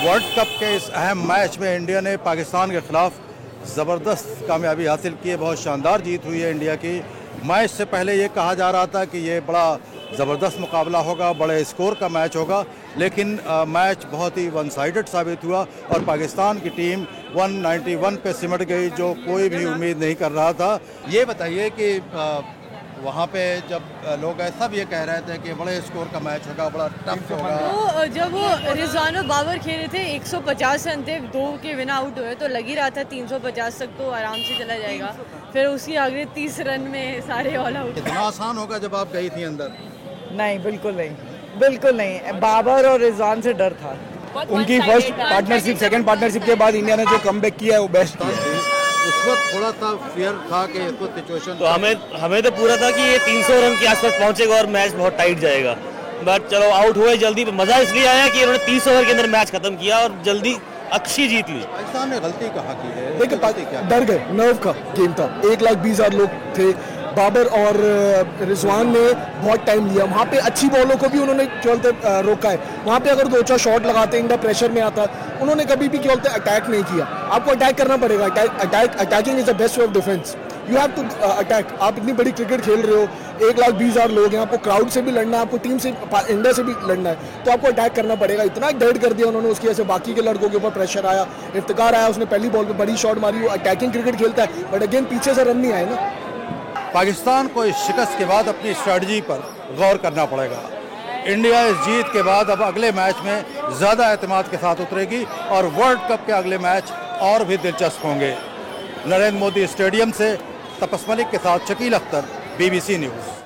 World cup के इस अहम मैच में इंडिया ने पाकिस्तान के खिलाफ ज़बरदस्त कामयाबी हासिल की है। बहुत शानदार जीत हुई है इंडिया की। मैच से पहले ये कहा जा रहा था कि ये बड़ा ज़बरदस्त मुकाबला होगा, बड़े स्कोर का मैच होगा, लेकिन मैच बहुत ही वन साइडेड साबित हुआ और पाकिस्तान की टीम 191 पे सिमट गई, जो कोई भी उम्मीद नहीं कर रहा था। ये बताइए कि वहाँ पे जब लोग सब ये कह रहे थे कि बड़े स्कोर का मैच होगा, बड़ा टफ होगा, तो जब वो रिजवान और बाबर खेले थे 150 रन थे, 2 के बिना आउट हुए, तो लग ही रहा था 350 तक तो आराम से चला जाएगा। फिर उसकी आगे 30 रन में सारे ऑल आउट। इतना आसान होगा जब आप गई थी अंदर? नहीं, बिल्कुल नहीं, बिल्कुल नहीं। बाबर और रिजवान से डर था। उनकी फर्स्ट पार्टनरशिप, सेकंड पार्टनरशिप के बाद इंडिया ने जो कमबैक किया है वो बेस्ट किया। उस वक्त थोड़ा सा फियर था कि इसको सिचुएशन, तो हमें तो पूरा था कि ये 300 रन के आसपास पहुंचेगा और मैच बहुत टाइट जाएगा, बट चलो आउट हुए जल्दी। मजा इसलिए आया कि उन्होंने 30 ओवर के अंदर मैच खत्म किया और जल्दी अच्छी जीत ली। पाकिस्तान ने गलती कहाँ की है? देखिए, डर गए, नर्व का गेम था। 1,20,000 लोग थे। बाबर और रिजवान ने बहुत टाइम लिया। वहाँ पे अच्छी बॉलों को भी उन्होंने क्या बोलते रोका है। वहाँ पे अगर 2-4 शॉट लगाते, इंडिया प्रेशर में आता, उन्होंने कभी भी क्या बोलते अटैक नहीं किया। आपको अटैक करना पड़ेगा। Attacking is the best way of defence. You have to attack. आप इतनी बड़ी क्रिकेट खेल रहे हो, 1,20,000 लोग हैं, आपको क्राउड से भी लड़ना है, आपको टीम से, इंडिया से भी लड़ना है, तो आपको अटैक करना पड़ेगा। इतना डेड कर दिया उन्होंने, उसकी वजह से बाकी के लड़कों के ऊपर प्रेशर आया। इफ्तिकार आया, उसने पहली बॉल पे बड़ी शॉट मारी। वो अटैकिंग क्रिकेट खेलता है, बट अगेन पीछे से रन नहीं आए ना। पाकिस्तान को इस शिकस्त के बाद अपनी स्ट्रेटजी पर गौर करना पड़ेगा। इंडिया इस जीत के बाद अब अगले मैच में ज़्यादा एतमाद के साथ उतरेगी और वर्ल्ड कप के अगले मैच और भी दिलचस्प होंगे। नरेंद्र मोदी स्टेडियम से तपस मलिक के साथ शकील अख्तर, BBC न्यूज़।